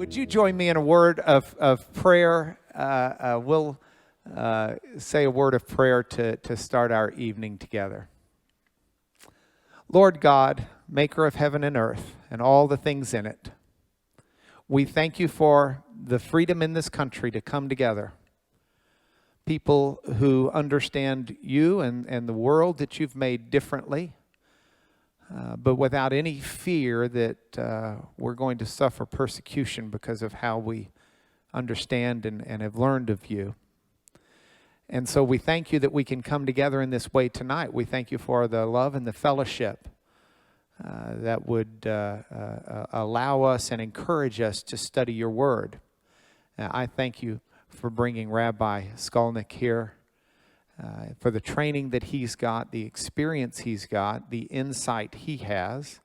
Would you join me in a word of prayer? We'll say a word of prayer to start our evening together. Lord God, maker of heaven and earth and all the things in it, we thank you for the freedom in this country to come together. People who understand you and the world that you've made differently, but without any fear that we're going to suffer persecution because of how we understand and have learned of you. And so we thank you that we can come together in this way tonight. We thank you for the love and the fellowship that would allow us and encourage us to study your word. I thank you for bringing Rabbi Scolnic here, for the training that he's got, the experience he's got, the insight he has.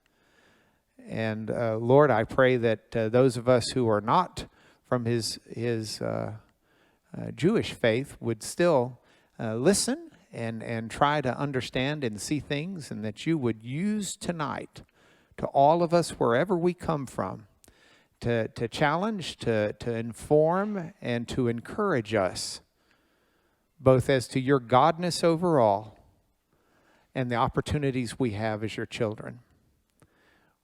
And Lord, I pray that those of us who are not from his Jewish faith would still listen and try to understand and see things, and that you would use tonight to all of us, wherever we come from, to challenge, to inform, and to encourage us, both as to your godness overall and the opportunities we have as your children.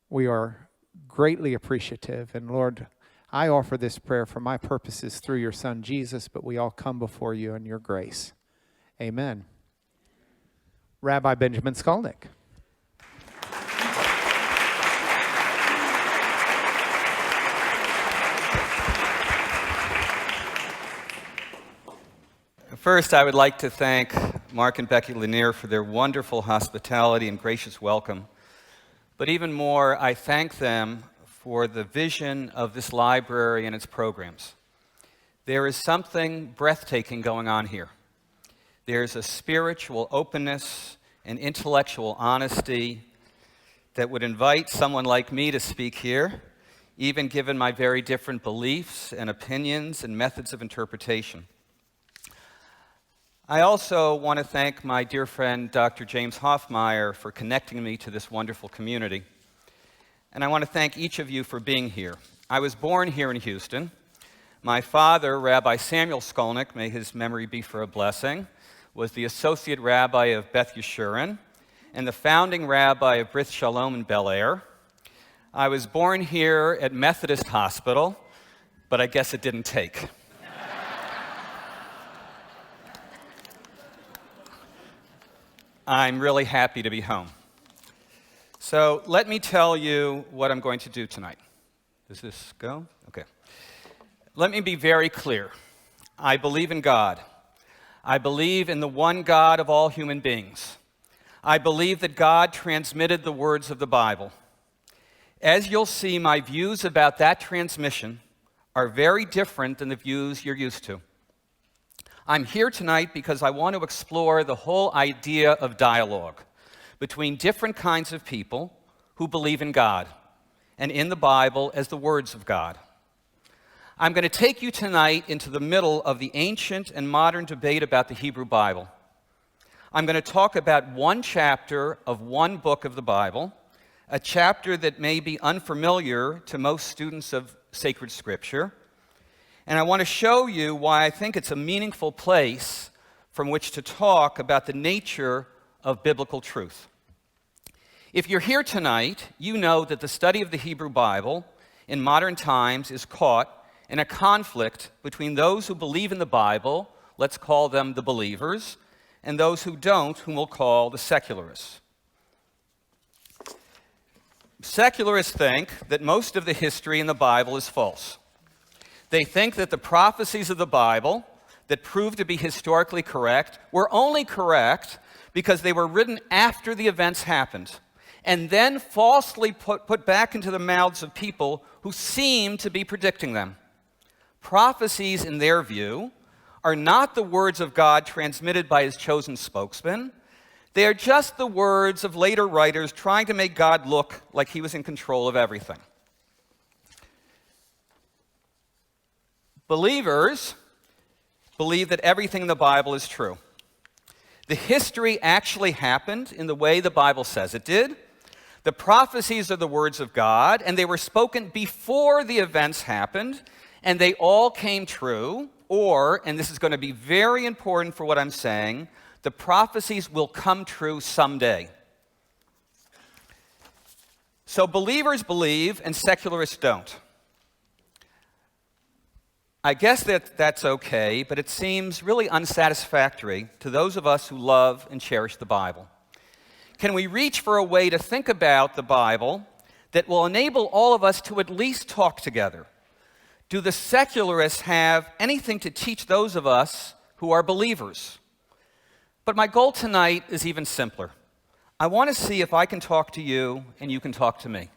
We are greatly appreciative. And Lord, I offer this prayer for my purposes through your Son Jesus, but we all come before you in your grace. Amen. Rabbi Benjamin Scolnic. First, I would like to thank Mark and Becky Lanier for their wonderful hospitality and gracious welcome. But even more, I thank them for the vision of this library and its programs. There is something breathtaking going on here. There's a spiritual openness and intellectual honesty that would invite someone like me to speak here, even given my very different beliefs and opinions and methods of interpretation. I also want to thank my dear friend, Dr. James Hoffmeyer, for connecting me to this wonderful community. And I want to thank each of you for being here. I was born here in Houston. My father, Rabbi Samuel Scolnic, may his memory be for a blessing, was the associate rabbi of Beth Yeshurun and the founding rabbi of Beth Sholom in Bel Air. I was born here at Methodist Hospital, but I guess it didn't take. I'm really happy to be home. So let me tell you what I'm going to do tonight. Does this go? Okay. Let me be very clear. I believe in God. I believe in the one God of all human beings. I believe that God transmitted the words of the Bible. As you'll see, my views about that transmission are very different than the views you're used to. I'm here tonight because I want to explore the whole idea of dialogue between different kinds of people who believe in God and in the Bible as the words of God. I'm going to take you tonight into the middle of the ancient and modern debate about the Hebrew Bible. I'm going to talk about one chapter of one book of the Bible, a chapter that may be unfamiliar to most students of sacred scripture. And I want to show you why I think it's a meaningful place from which to talk about the nature of biblical truth. If you're here tonight, you know that the study of the Hebrew Bible in modern times is caught in a conflict between those who believe in the Bible, let's call them the believers, and those who don't, whom we'll call the secularists. Secularists think that most of the history in the Bible is false. They think that the prophecies of the Bible that prove to be historically correct were only correct because they were written after the events happened, and then falsely put back into the mouths of people who seem to be predicting them. Prophecies, in their view, are not the words of God transmitted by his chosen spokesman. They are just the words of later writers trying to make God look like he was in control of everything. Believers believe that everything in the Bible is true. The history actually happened in the way the Bible says it did. The prophecies are the words of God, and they were spoken before the events happened, and they all came true. Or, and this is going to be very important for what I'm saying, the prophecies will come true someday. So believers believe and secularists don't. I guess that's okay, but it seems really unsatisfactory to those of us who love and cherish the Bible. Can we reach for a way to think about the Bible that will enable all of us to at least talk together? Do the secularists have anything to teach those of us who are believers? But my goal tonight is even simpler. I want to see if I can talk to you and you can talk to me.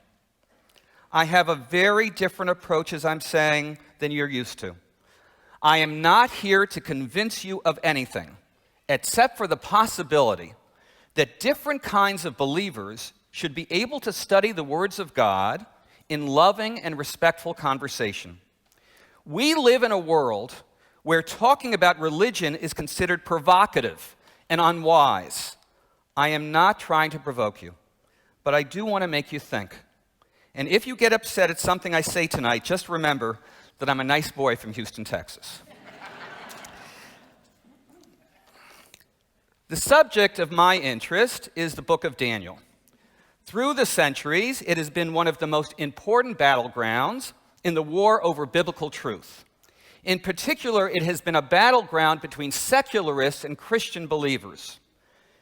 I have a very different approach, as I'm saying, than you're used to. I am not here to convince you of anything, except for the possibility that different kinds of believers should be able to study the words of God in loving and respectful conversation. We live in a world where talking about religion is considered provocative and unwise. I am not trying to provoke you, but I do want to make you think. And if you get upset at something I say tonight, just remember that I'm a nice boy from Houston, Texas. The subject of my interest is the book of Daniel. Through the centuries, it has been one of the most important battlegrounds in the war over biblical truth. In particular, it has been a battleground between secularists and Christian believers.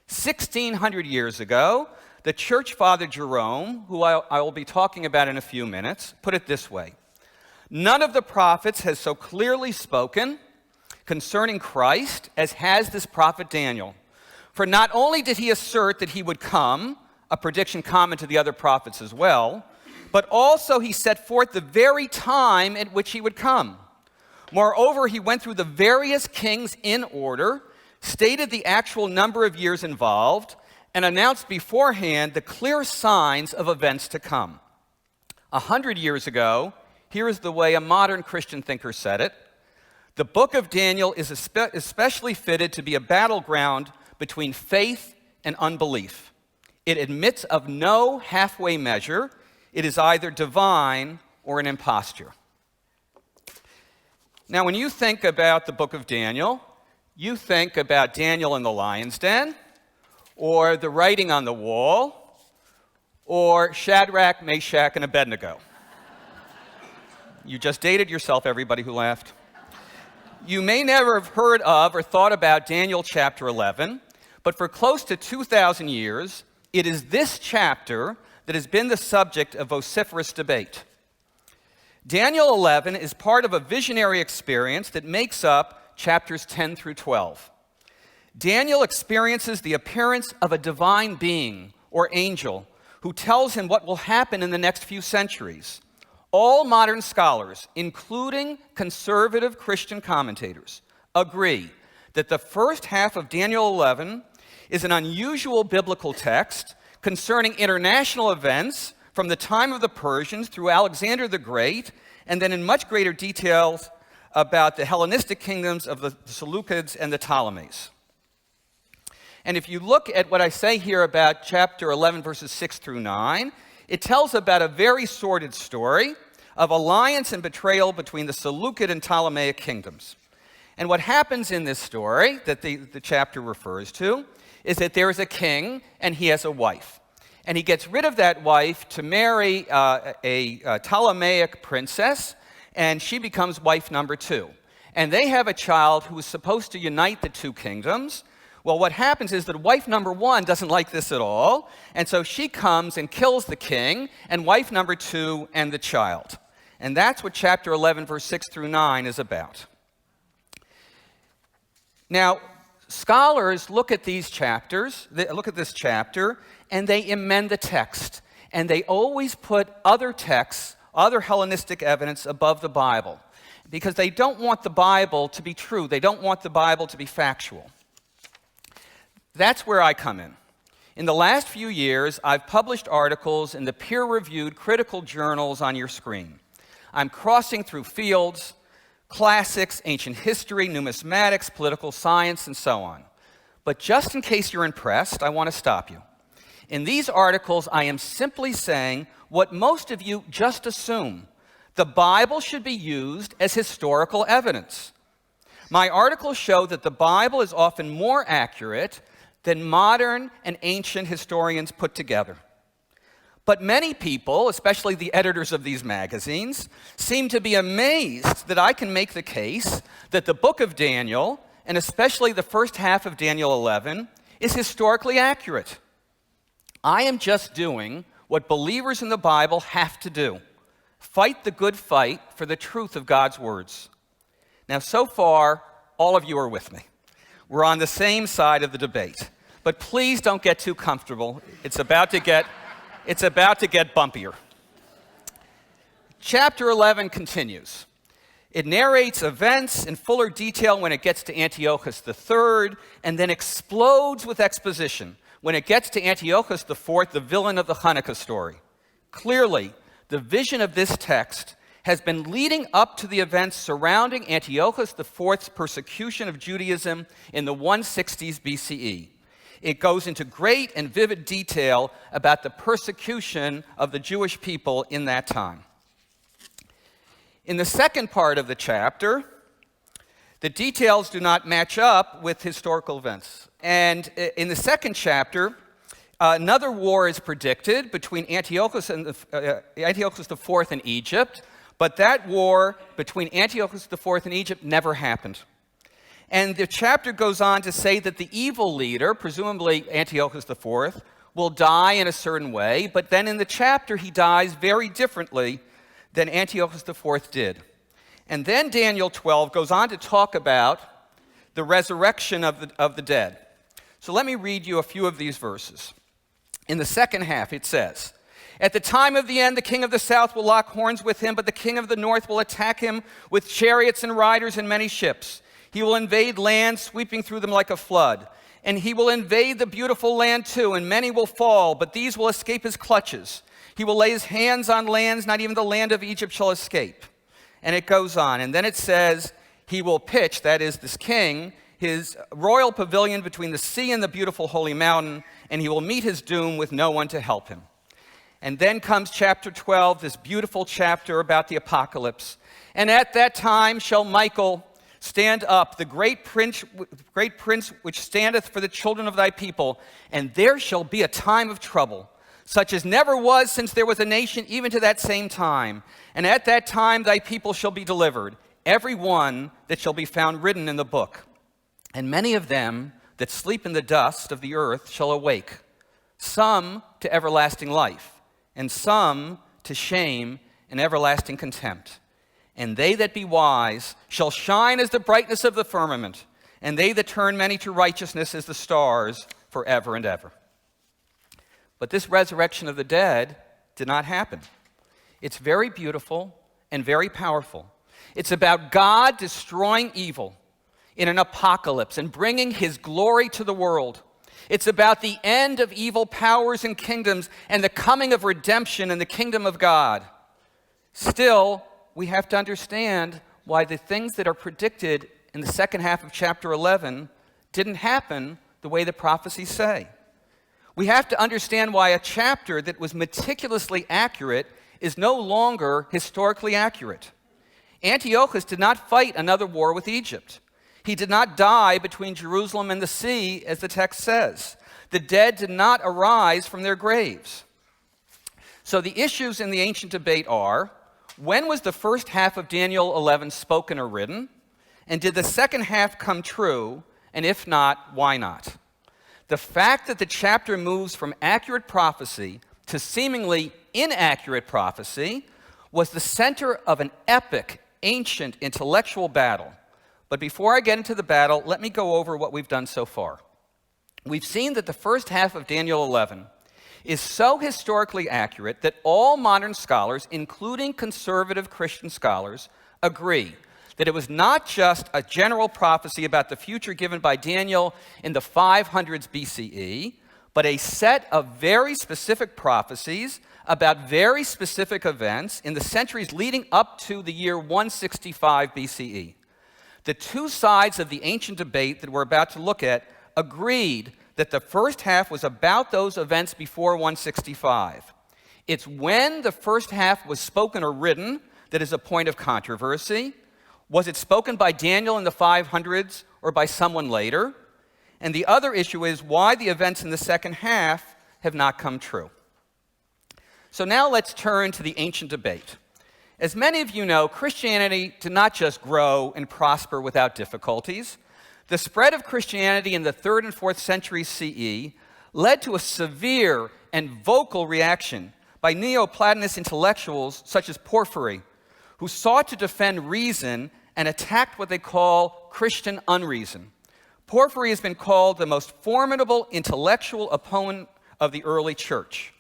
1,600 years ago, the church father Jerome, who I will be talking about in a few minutes, put it this way: none of the prophets has so clearly spoken concerning Christ as has this prophet Daniel. For not only did he assert that he would come, a prediction common to the other prophets as well, but also he set forth the very time at which he would come. Moreover, he went through the various kings in order, stated the actual number of years involved, and announced beforehand the clear signs of events to come. 100 years ago, here is the way a modern Christian thinker said it: the book of Daniel is especially fitted to be a battleground between faith and unbelief. It admits of no halfway measure. It is either divine or an imposture. Now, when you think about the book of Daniel, you think about Daniel in the lion's den, or the writing on the wall, or Shadrach, Meshach, and Abednego. You just dated yourself, everybody who laughed. You may never have heard of or thought about Daniel chapter 11, but for close to 2,000 years, it is this chapter that has been the subject of vociferous debate. Daniel 11 is part of a visionary experience that makes up chapters 10 through 12. Daniel experiences the appearance of a divine being or angel who tells him what will happen in the next few centuries. All modern scholars, including conservative Christian commentators, agree that the first half of Daniel 11 is an unusual biblical text concerning international events from the time of the Persians through Alexander the Great, and then in much greater detail about the Hellenistic kingdoms of the Seleucids and the Ptolemies. And if you look at what I say here about chapter 11, verses 6 through 9, it tells about a very sordid story of alliance and betrayal between the Seleucid and Ptolemaic kingdoms. And what happens in this story that the chapter refers to is that there is a king and he has a wife. And he gets rid of that wife to marry a Ptolemaic princess, and she becomes wife number 2. And they have a child who is supposed to unite the two kingdoms. Well, what happens is that wife number 1 doesn't like this at all, and so she comes and kills the king, and wife number 2 and the child. And that's what chapter 11, verse 6 through 9 is about. Now, scholars look at these chapters, they look at this chapter, and they amend the text. And they always put other texts, other Hellenistic evidence above the Bible, because they don't want the Bible to be true. They don't want the Bible to be factual. That's where I come in. In the last few years, I've published articles in the peer-reviewed critical journals on your screen. I'm crossing through fields, classics, ancient history, numismatics, political science, and so on. But just in case you're impressed, I want to stop you. In these articles, I am simply saying what most of you just assume. The Bible should be used as historical evidence. My articles show that the Bible is often more accurate than modern and ancient historians put together. But many people, especially the editors of these magazines, seem to be amazed that I can make the case that the book of Daniel, and especially the first half of Daniel 11, is historically accurate. I am just doing what believers in the Bible have to do: fight the good fight for the truth of God's words. Now, so far, all of you are with me. We're on the same side of the debate. But please don't get too comfortable. It's about to get bumpier. Chapter 11 continues. It narrates events in fuller detail when it gets to Antiochus III, and then explodes with exposition when it gets to Antiochus IV, the villain of the Hanukkah story. Clearly, the vision of this text has been leading up to the events surrounding Antiochus IV's persecution of Judaism in the 160s BCE. It goes into great and vivid detail about the persecution of the Jewish people in that time. In the second part of the chapter, the details do not match up with historical events. And in the second chapter, another war is predicted between Antiochus IV and Egypt, but that war between Antiochus IV and Egypt never happened. And the chapter goes on to say that the evil leader, presumably Antiochus IV, will die in a certain way, but then in the chapter he dies very differently than Antiochus IV did. And then Daniel 12 goes on to talk about the resurrection of the dead. So let me read you a few of these verses. In the second half it says, "At the time of the end, the king of the south will lock horns with him, but the king of the north will attack him with chariots and riders and many ships. He will invade lands, sweeping through them like a flood. And he will invade the beautiful land too, and many will fall, but these will escape his clutches. He will lay his hands on lands, not even the land of Egypt shall escape." And it goes on. And then it says, he will pitch, that is, this king, his royal pavilion between the sea and the beautiful holy mountain, and he will meet his doom with no one to help him. And then comes chapter 12, this beautiful chapter about the apocalypse. "And at that time shall Michael stand up, the great prince which standeth for the children of thy people, and there shall be a time of trouble, such as never was since there was a nation, even to that same time. And at that time thy people shall be delivered, every one that shall be found written in the book. And many of them that sleep in the dust of the earth shall awake, some to everlasting life, and some to shame and everlasting contempt. And they that be wise shall shine as the brightness of the firmament, and they that turn many to righteousness as the stars forever and ever." But this resurrection of the dead did not happen. It's very beautiful and very powerful. It's about God destroying evil in an apocalypse and bringing his glory to the world. It's about the end of evil powers and kingdoms and the coming of redemption in the kingdom of God. Still, we have to understand why the things that are predicted in the second half of chapter 11 didn't happen the way the prophecies say. We have to understand why a chapter that was meticulously accurate is no longer historically accurate. Antiochus did not fight another war with Egypt. He did not die between Jerusalem and the sea, as the text says. The dead did not arise from their graves. So the issues in the ancient debate are, when was the first half of Daniel 11 spoken or written? And did the second half come true? And if not, why not? The fact that the chapter moves from accurate prophecy to seemingly inaccurate prophecy was the center of an epic, ancient, intellectual battle. But before I get into the battle, let me go over what we've done so far. We've seen that the first half of Daniel 11 is so historically accurate that all modern scholars, including conservative Christian scholars, agree that it was not just a general prophecy about the future given by Daniel in the 500s BCE, but a set of very specific prophecies about very specific events in the centuries leading up to the year 165 BCE. The two sides of the ancient debate that we're about to look at agreed that the first half was about those events before 165. It's when the first half was spoken or written that is a point of controversy. Was it spoken by Daniel in the 500s or by someone later? And the other issue is why the events in the second half have not come true. So now let's turn to the ancient debate. As many of you know, Christianity did not just grow and prosper without difficulties. The spread of Christianity in the 3rd and 4th centuries CE led to a severe and vocal reaction by Neoplatonist intellectuals such as Porphyry, who sought to defend reason and attacked what they call Christian unreason. Porphyry has been called the most formidable intellectual opponent of the early church.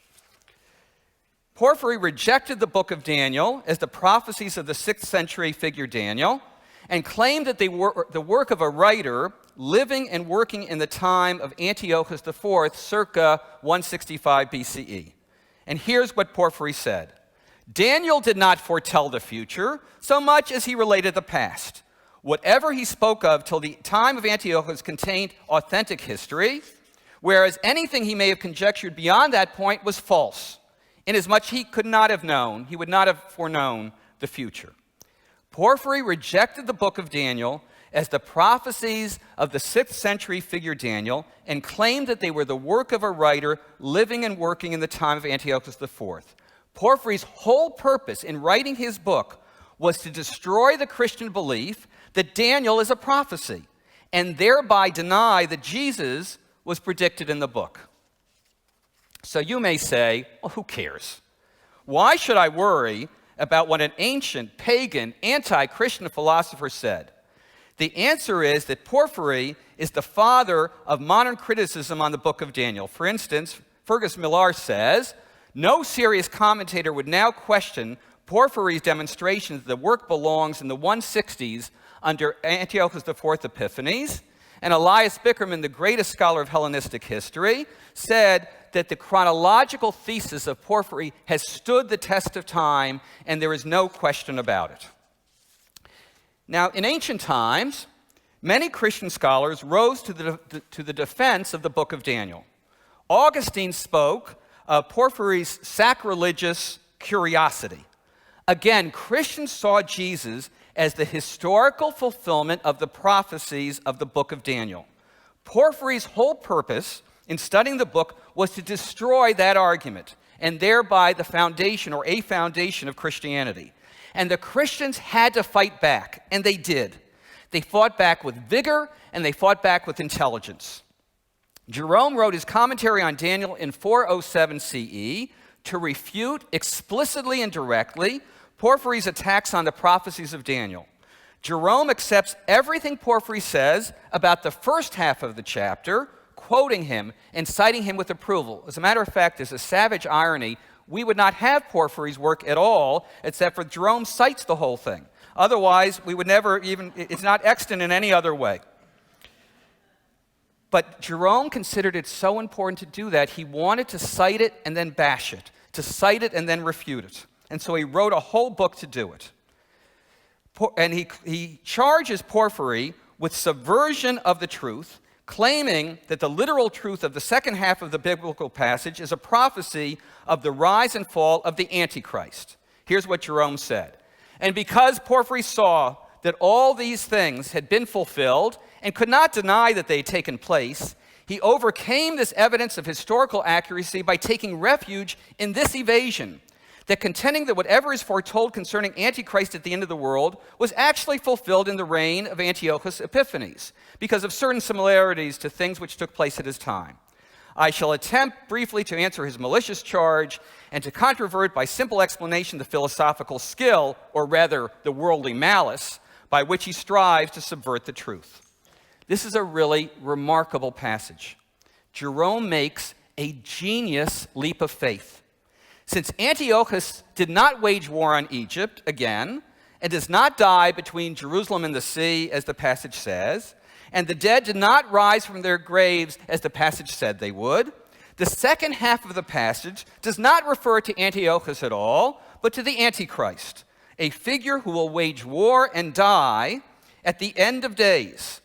Porphyry rejected the book of Daniel as the prophecies of the 6th century figure Daniel and claimed that they were the work of a writer living and working in the time of Antiochus IV, circa 165 BCE. And here's what Porphyry said. Daniel did not foretell the future so much as he related the past. Whatever he spoke of till the time of Antiochus contained authentic history, whereas anything he may have conjectured beyond that point was false, inasmuch he could not have known, he would not have foreknown the future. Porphyry rejected the book of Daniel as the prophecies of the 6th century figure Daniel and claimed that they were the work of a writer living and working in the time of Antiochus IV. Porphyry's whole purpose in writing his book was to destroy the Christian belief that Daniel is a prophecy and thereby deny that Jesus was predicted in the book. So you may say, well, who cares? Why should I worry about what an ancient, pagan, anti-Christian philosopher said? The answer is that Porphyry is the father of modern criticism on the book of Daniel. For instance, Fergus Millar says, no serious commentator would now question Porphyry's demonstration that the work belongs in the 160s under Antiochus IV Epiphanes. And Elias Bickerman, the greatest scholar of Hellenistic history, said that the chronological thesis of Porphyry has stood the test of time, and there is no question about it. Now, in ancient times, many Christian scholars rose to the defense of the book of Daniel. Augustine spoke of Porphyry's sacrilegious curiosity. Again, Christians saw Jesus as the historical fulfillment of the prophecies of the book of Daniel. Porphyry's whole purpose in studying the book was to destroy that argument and thereby the foundation or a foundation of Christianity. And the Christians had to fight back, and they did. They fought back with vigor, and they fought back with intelligence. Jerome wrote his commentary on Daniel in 407 CE to refute explicitly and directly Porphyry's attacks on the prophecies of Daniel. Jerome accepts everything Porphyry says about the first half of the chapter, quoting him and citing him with approval. As a matter of fact, there's a savage irony. We would not have Porphyry's work at all, except for Jerome cites the whole thing. Otherwise, we would never even, it's not extant in any other way. But Jerome considered it so important to do that, he wanted to cite it and then bash it, to cite it and then refute it. And so he wrote a whole book to do it. And he charges Porphyry with subversion of the truth, claiming that the literal truth of the second half of the biblical passage is a prophecy of the rise and fall of the Antichrist. Here's what Jerome said. And because Porphyry saw that all these things had been fulfilled and could not deny that they had taken place, he overcame this evidence of historical accuracy by taking refuge in this evasion, that contending that whatever is foretold concerning Antichrist at the end of the world was actually fulfilled in the reign of Antiochus Epiphanes, because of certain similarities to things which took place at his time. I shall attempt briefly to answer his malicious charge and to controvert by simple explanation the philosophical skill, or rather the worldly malice, by which he strives to subvert the truth. This is a really remarkable passage. Jerome makes a genius leap of faith. Since Antiochus did not wage war on Egypt again, and does not die between Jerusalem and the sea, as the passage says, and the dead did not rise from their graves, as the passage said they would, the second half of the passage does not refer to Antiochus at all, but to the Antichrist, a figure who will wage war and die at the end of days.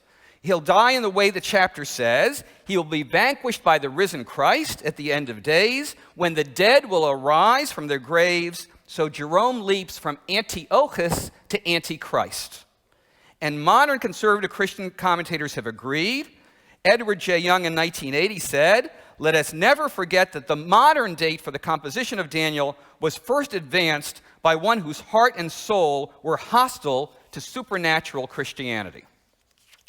He'll die in the way the chapter says. He will be vanquished by the risen Christ at the end of days, when the dead will arise from their graves. So Jerome leaps from Antiochus to Antichrist. And modern conservative Christian commentators have agreed. Edward J. Young in 1980 said, "Let us never forget that the modern date for the composition of Daniel was first advanced by one whose heart and soul were hostile to supernatural Christianity."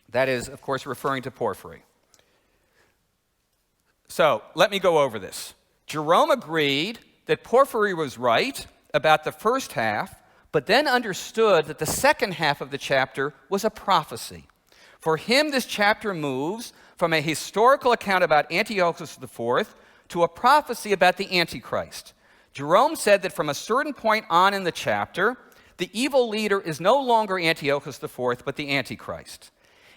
That is, of course, referring to Porphyry. So, let me go over this. Jerome agreed that Porphyry was right about the first half, but then understood that the second half of the chapter was a prophecy. For him, this chapter moves from a historical account about Antiochus IV to a prophecy about the Antichrist. Jerome said that from a certain point on in the chapter, the evil leader is no longer Antiochus IV, but the Antichrist.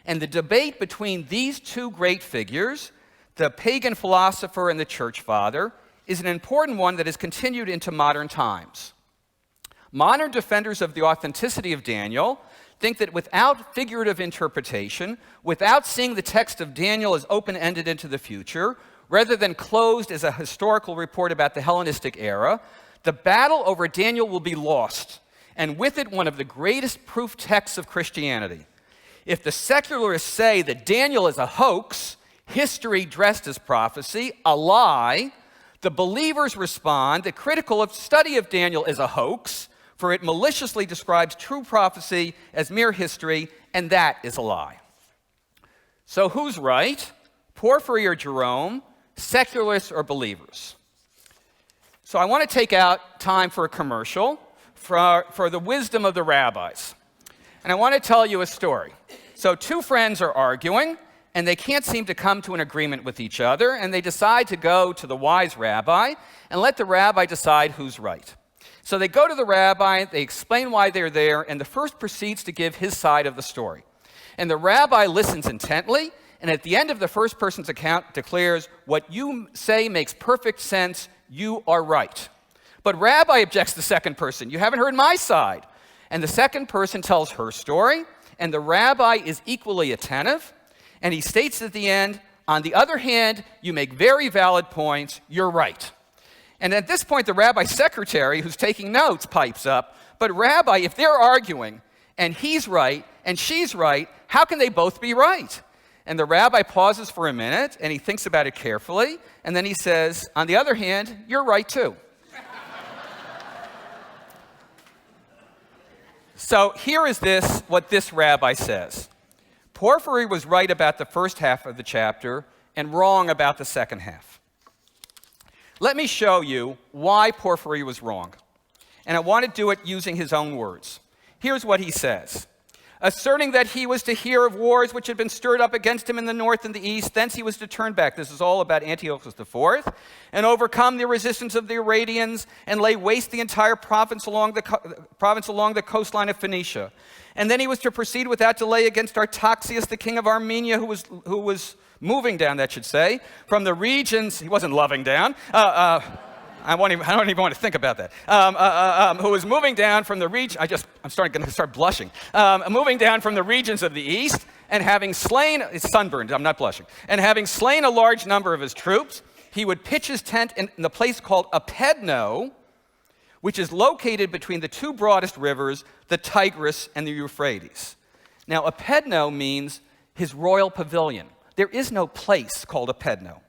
And the debate between these two great figures, the pagan philosopher and the church father, is an important one that has continued into modern times. Modern defenders of the authenticity of Daniel think that without figurative interpretation, without seeing the text of Daniel as open-ended into the future, rather than closed as a historical report about the Hellenistic era, the battle over Daniel will be lost, and with it one of the greatest proof texts of Christianity. If the secularists say that Daniel is a hoax, history dressed as prophecy, a lie, the believers respond that critical study of Daniel is a hoax, for it maliciously describes true prophecy as mere history, and that is a lie. So who's right? Porphyry or Jerome? Secularists or believers? So I want to take out time for a commercial for the wisdom of the rabbis. And I want to tell you a story. So two friends are arguing, and they can't seem to come to an agreement with each other, and they decide to go to the wise rabbi and let the rabbi decide who's right. So they go to the rabbi, they explain why they're there, and the first proceeds to give his side of the story. And the rabbi listens intently, and at the end of the first person's account declares, "What you say makes perfect sense, you are right." But rabbi, objects the second person, "You haven't heard my side." And the second person tells her story, and the rabbi is equally attentive, and he states at the end, "On the other hand, you make very valid points, you're right." And at this point, the rabbi's secretary, who's taking notes, pipes up, "But rabbi, if they're arguing, and he's right, and she's right, how can they both be right?" And the rabbi pauses for a minute, and he thinks about it carefully, and then he says, "On the other hand, you're right too." So here is what this rabbi says. Porphyry was right about the first half of the chapter and wrong about the second half. Let me show you why Porphyry was wrong. And I want to do it using his own words. Here's what he says. "Asserting that he was to hear of wars which had been stirred up against him in the north and the east, thence he was to turn back." This is all about Antiochus IV, "and overcome the resistance of the Arabians and lay waste the entire province along the coastline of Phoenicia. And then he was to proceed without delay against Artaxias, the king of Armenia, who was moving down, that should say, from the regions," he wasn't loving down, I don't even want to think about that, who was moving down from the region, I'm going to start blushing, moving down from the regions of the east, and having slain, it's sunburned, I'm not blushing, and having slain a large number of his troops, he would pitch his tent in the place called Apedno, which is located between the two broadest rivers, the Tigris and the Euphrates. Now, Apedno means his royal pavilion. There is no place called Apedno.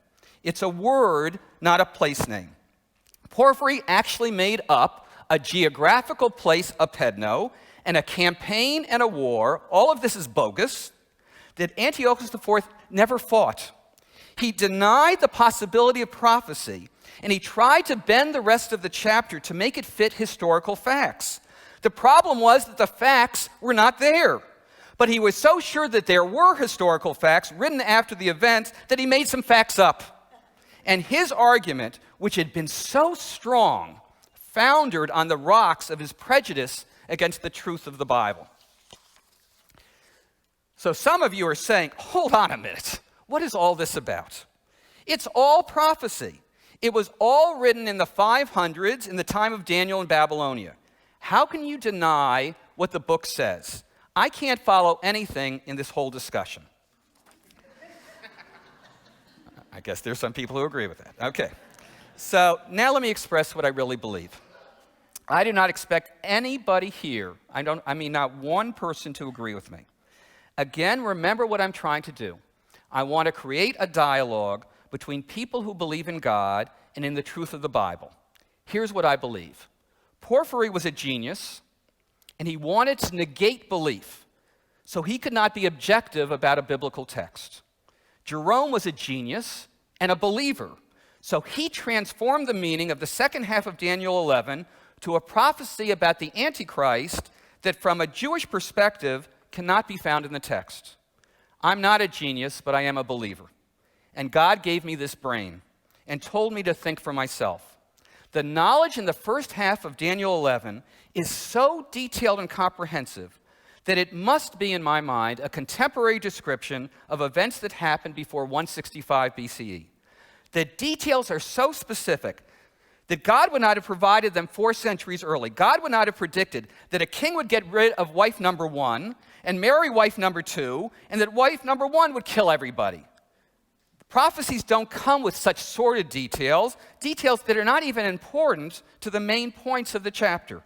It's a word, not a place name. Porphyry actually made up a geographical place, Apedno, and a campaign and a war, all of this is bogus, that Antiochus IV never fought. He denied the possibility of prophecy, and he tried to bend the rest of the chapter to make it fit historical facts. The problem was that the facts were not there. But he was so sure that there were historical facts written after the event that he made some facts up. And his argument, which had been so strong, foundered on the rocks of his prejudice against the truth of the Bible. So some of you are saying, hold on a minute, what is all this about? It's all prophecy. It was all written in the 500s in the time of Daniel in Babylonia. How can you deny what the book says? I can't follow anything in this whole discussion. I guess there's some people who agree with that. Okay. So now let me express what I really believe. I do not expect anybody here, I mean not one person, to agree with me. Again, remember what I'm trying to do. I want to create a dialogue between people who believe in God and in the truth of the Bible. Here's what I believe. Porphyry was a genius, and he wanted to negate belief, so he could not be objective about a biblical text. Jerome was a genius and a believer, so he transformed the meaning of the second half of Daniel 11 to a prophecy about the Antichrist that from a Jewish perspective cannot be found in the text. I'm not a genius, but I am a believer. And God gave me this brain and told me to think for myself. The knowledge in the first half of Daniel 11 is so detailed and comprehensive that it must be, in my mind, a contemporary description of events that happened before 165 BCE. The details are so specific that God would not have provided them 4 centuries early. God would not have predicted that a king would get rid of wife number 1 and marry wife number 2, and that wife number 1 would kill everybody. Prophecies don't come with such sordid details that are not even important to the main points of the chapter.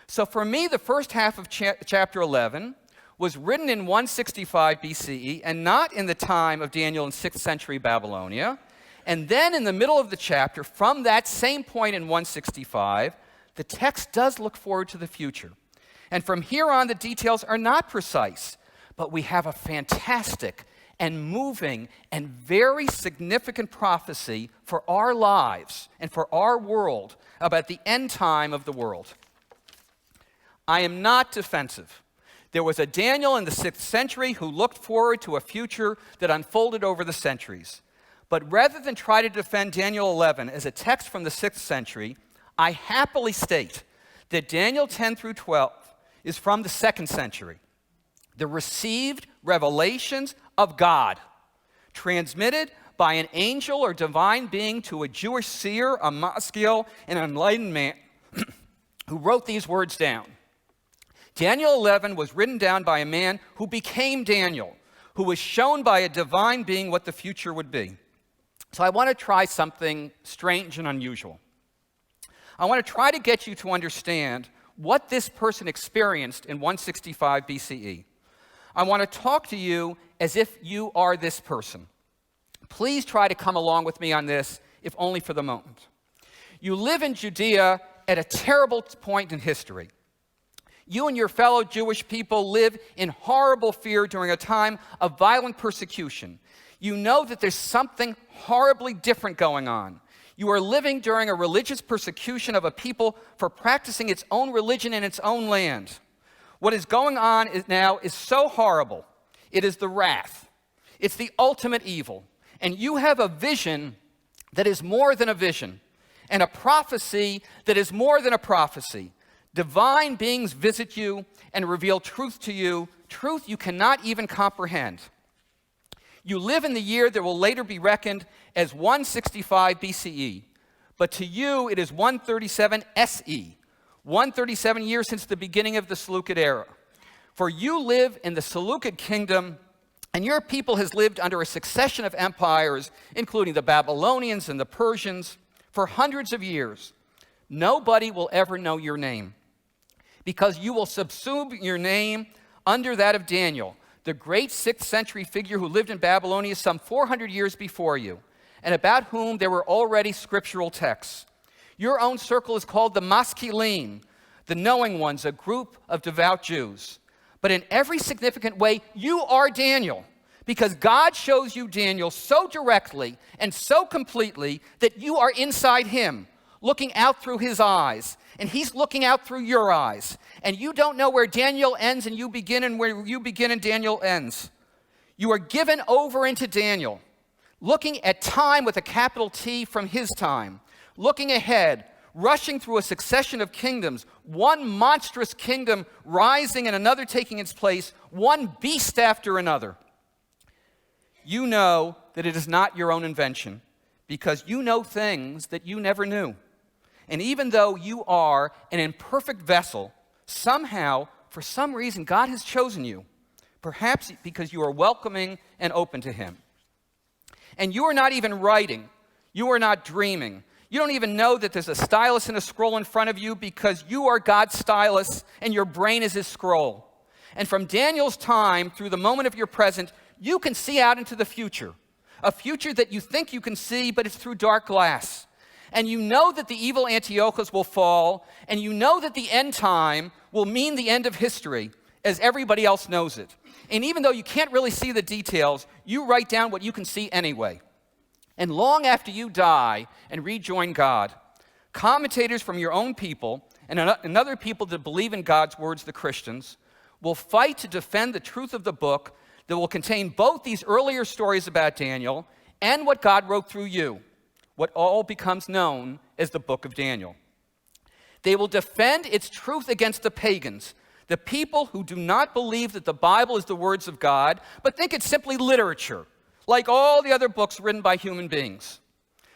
So for me, the first half of chapter 11 was written in 165 BCE and not in the time of Daniel in 6th century Babylonia. And then in the middle of the chapter, from that same point in 165, the text does look forward to the future. And from here on, the details are not precise, but we have a fantastic and moving and very significant prophecy for our lives and for our world about the end time of the world. I am not defensive. There was a Daniel in the 6th century who looked forward to a future that unfolded over the centuries. But rather than try to defend Daniel 11 as a text from the 6th century, I happily state that Daniel 10 through 12 is from the 2nd century. The received revelations of God, transmitted by an angel or divine being to a Jewish seer, a maskil, an enlightened man who wrote these words down. Daniel 11 was written down by a man who became Daniel, who was shown by a divine being what the future would be. So I want to try something strange and unusual. I want to try to get you to understand what this person experienced in 165 BCE. I want to talk to you as if you are this person. Please try to come along with me on this, if only for the moment. You live in Judea at a terrible point in history. You and your fellow Jewish people live in horrible fear during a time of violent persecution. You know that there's something horribly different going on. You are living during a religious persecution of a people for practicing its own religion in its own land. What is going on now is so horrible. It is the wrath. It's the ultimate evil. And you have a vision that is more than a vision, and a prophecy that is more than a prophecy. Divine beings visit you and reveal truth to you, truth you cannot even comprehend. You live in the year that will later be reckoned as 165 BCE, but to you it is 137 SE, 137 years since the beginning of the Seleucid era. For you live in the Seleucid kingdom, and your people has lived under a succession of empires, including the Babylonians and the Persians, for hundreds of years. Nobody will ever know your name, because you will subsume your name under that of Daniel, the great 6th century figure who lived in Babylonia some 400 years before you, and about whom there were already scriptural texts. Your own circle is called the Maskilim, the knowing ones, a group of devout Jews. But in every significant way, you are Daniel, because God shows you Daniel so directly and so completely that you are inside him, looking out through his eyes, and he's looking out through your eyes. And you don't know where Daniel ends and you begin, and where you begin and Daniel ends. You are given over into Daniel, looking at time with a capital T from his time, looking ahead, rushing through a succession of kingdoms, one monstrous kingdom rising and another taking its place, one beast after another. You know that it is not your own invention, because you know things that you never knew. And even though you are an imperfect vessel, somehow, for some reason, God has chosen you, perhaps because you are welcoming and open to him. And you are not even writing. You are not dreaming. You don't even know that there's a stylus and a scroll in front of you because you are God's stylus and your brain is his scroll. And from Daniel's time through the moment of your present, you can see out into the future. A future that you think you can see, but it's through dark glass. And you know that the evil Antiochus will fall, and you know that the end time will mean the end of history, as everybody else knows it. And even though you can't really see the details, you write down what you can see anyway. And long after you die and rejoin God, commentators from your own people and other people that believe in God's words, the Christians, will fight to defend the truth of the book that will contain both these earlier stories about Daniel and what God wrote through you, what all becomes known as the book of Daniel. They will defend its truth against the pagans, the people who do not believe that the Bible is the words of God, but think it's simply literature, like all the other books written by human beings.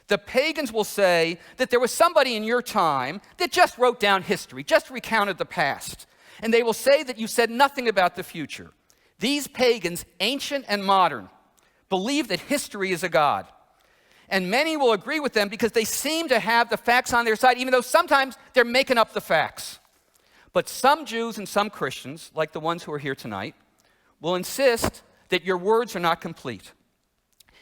The pagans will say that there was somebody in your time that just wrote down history, just recounted the past. And they will say that you said nothing about the future. These pagans, ancient and modern, believe that history is a god. And many will agree with them because they seem to have the facts on their side, even though sometimes they're making up the facts. But some Jews and some Christians, like the ones who are here tonight, will insist that your words are not complete.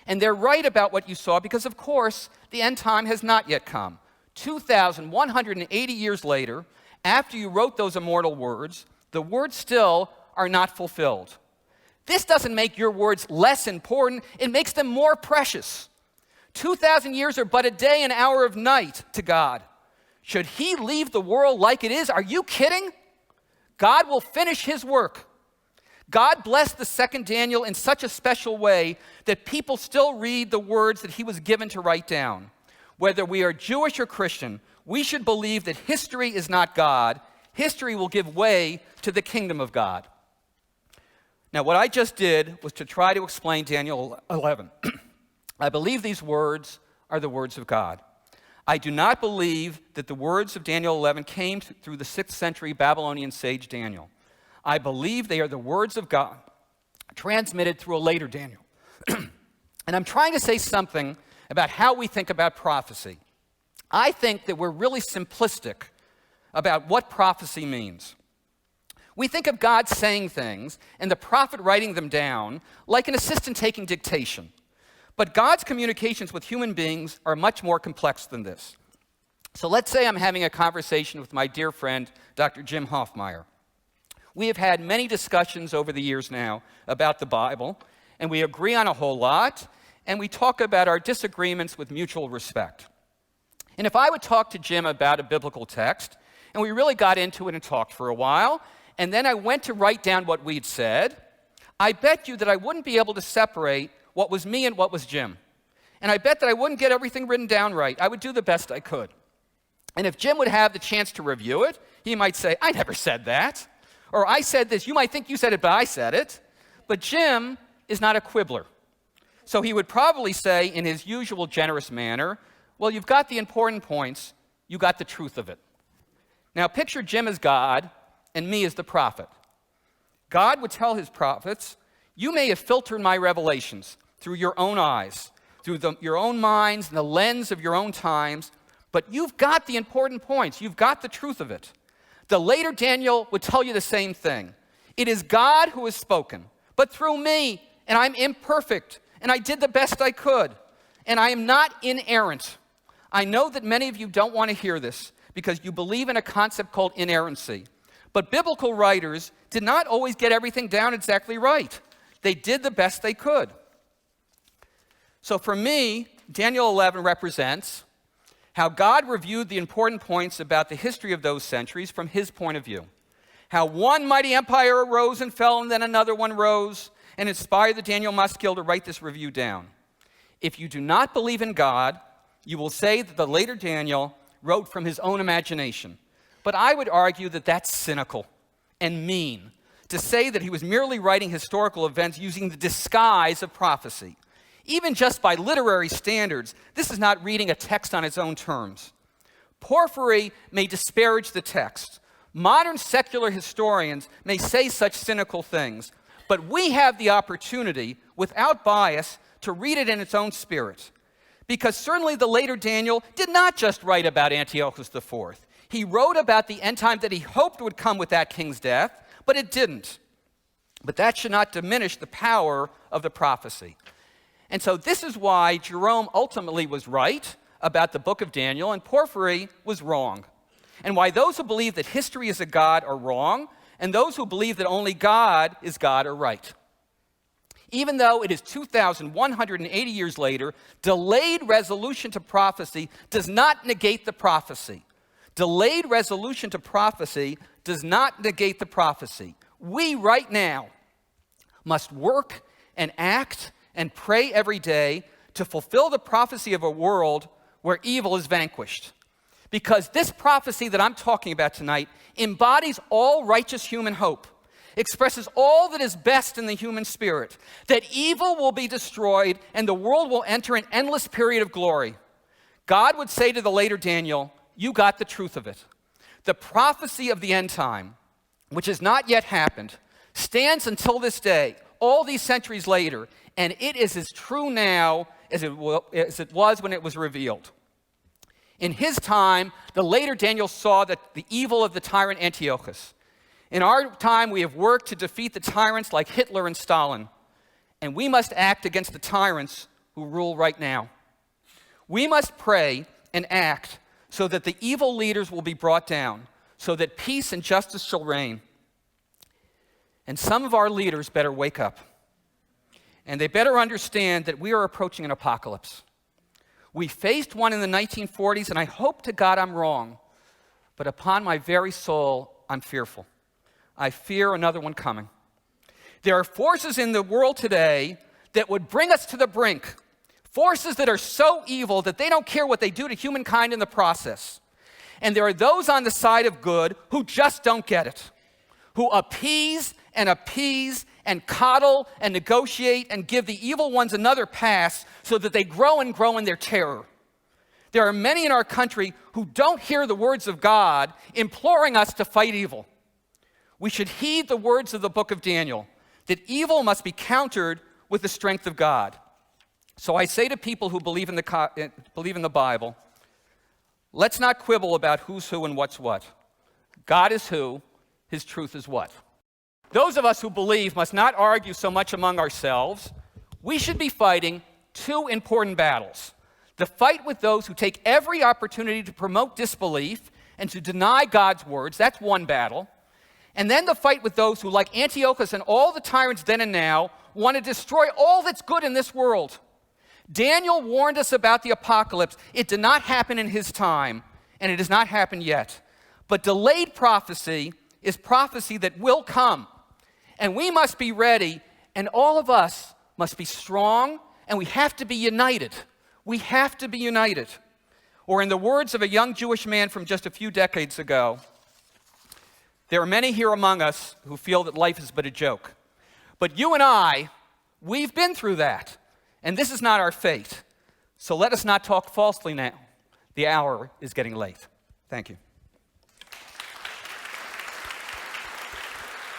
And they're right about what you saw because, of course, the end time has not yet come. 2,180 years later, after you wrote those immortal words, the words still are not fulfilled. This doesn't make your words less important, it makes them more precious. 2,000 years are but a day and hour of night to God. Should he leave the world like it is? Are you kidding? God will finish his work. God blessed the second Daniel in such a special way that people still read the words that he was given to write down. Whether we are Jewish or Christian, we should believe that history is not God. History will give way to the kingdom of God. Now, what I just did was to try to explain Daniel 11. I believe these words are the words of God. I do not believe that the words of Daniel 11 came through the 6th century Babylonian sage Daniel. I believe they are the words of God transmitted through a later Daniel. And I'm trying to say something about how we think about prophecy. I think that we're really simplistic about what prophecy means. We think of God saying things and the prophet writing them down like an assistant taking dictation. But God's communications with human beings are much more complex than this. So let's say I'm having a conversation with my dear friend, Dr. Jim Hoffmeyer. We have had many discussions over the years now about the Bible, and we agree on a whole lot, and we talk about our disagreements with mutual respect. And if I would talk to Jim about a biblical text, and we really got into it and talked for a while, and then I went to write down what we'd said, I bet you that I wouldn't be able to separate what was me and what was Jim. And I bet that I wouldn't get everything written down right. I would do the best I could. And if Jim would have the chance to review it, he might say, I never said that. Or I said this. You might think you said it, but I said it. But Jim is not a quibbler. So he would probably say in his usual generous manner, well, you've got the important points. You got the truth of it. Now picture Jim as God and me as the prophet. God would tell his prophets, you may have filtered my revelations through your own eyes, through your own minds and the lens of your own times, but you've got the important points. You've got the truth of it. The later Daniel would tell you the same thing. It is God who has spoken, but through me, and I'm imperfect, and I did the best I could, and I am not inerrant. I know that many of you don't want to hear this because you believe in a concept called inerrancy. But biblical writers did not always get everything down exactly right. They did the best they could. So for me, Daniel 11 represents how God reviewed the important points about the history of those centuries from his point of view. How one mighty empire arose and fell, and then another one rose, and inspired the Daniel Maskil to write this review down. If you do not believe in God, you will say that the later Daniel wrote from his own imagination. But I would argue that that's cynical and mean, to say that he was merely writing historical events using the disguise of prophecy. Even just by literary standards, this is not reading a text on its own terms. Porphyry may disparage the text. Modern secular historians may say such cynical things, but we have the opportunity, without bias, to read it in its own spirit. Because certainly the later Daniel did not just write about Antiochus IV. He wrote about the end time that he hoped would come with that king's death, but it didn't. But that should not diminish the power of the prophecy. And so this is why Jerome ultimately was right about the book of Daniel, and Porphyry was wrong. And why those who believe that history is a God are wrong, and those who believe that only God is God are right. Even though it is 2,180 years later, delayed resolution to prophecy does not negate the prophecy. Delayed resolution to prophecy does not negate the prophecy. We right now must work and act and pray every day to fulfill the prophecy of a world where evil is vanquished. Because this prophecy that I'm talking about tonight embodies all righteous human hope, expresses all that is best in the human spirit, that evil will be destroyed and the world will enter an endless period of glory. God would say to the later Daniel, you got the truth of it. The prophecy of the end time, which has not yet happened, stands until this day, all these centuries later, and it is as true now as it was when it was revealed. In his time, the later Daniel saw that the evil of the tyrant Antiochus. In our time, we have worked to defeat the tyrants like Hitler and Stalin, and we must act against the tyrants who rule right now. We must pray and act so that the evil leaders will be brought down, so that peace and justice shall reign. And some of our leaders better wake up. And they better understand that we are approaching an apocalypse. We faced one in the 1940s, and I hope to God I'm wrong. But upon my very soul, I'm fearful. I fear another one coming. There are forces in the world today that would bring us to the brink. Forces that are so evil that they don't care what they do to humankind in the process. And there are those on the side of good who just don't get it, who appease and coddle and negotiate and give the evil ones another pass so that they grow and grow in their terror. There are many in our country who don't hear the words of God imploring us to fight evil. We should heed the words of the book of Daniel, that evil must be countered with the strength of God. So I say to people who believe in the Bible, let's not quibble about who's who and what's what. God is who, his truth is what. Those of us who believe must not argue so much among ourselves. We should be fighting two important battles. The fight with those who take every opportunity to promote disbelief and to deny God's words, that's one battle. And then the fight with those who, like Antiochus and all the tyrants then and now, want to destroy all that's good in this world. Daniel warned us about the apocalypse. It did not happen in his time, and it has not happened yet. But delayed prophecy is prophecy that will come. And we must be ready, and all of us must be strong, and we have to be united. We have to be united. Or in the words of a young Jewish man from just a few decades ago, there are many here among us who feel that life is but a joke. But you and I, we've been through that. And this is not our fate. So let us not talk falsely now. The hour is getting late. Thank you.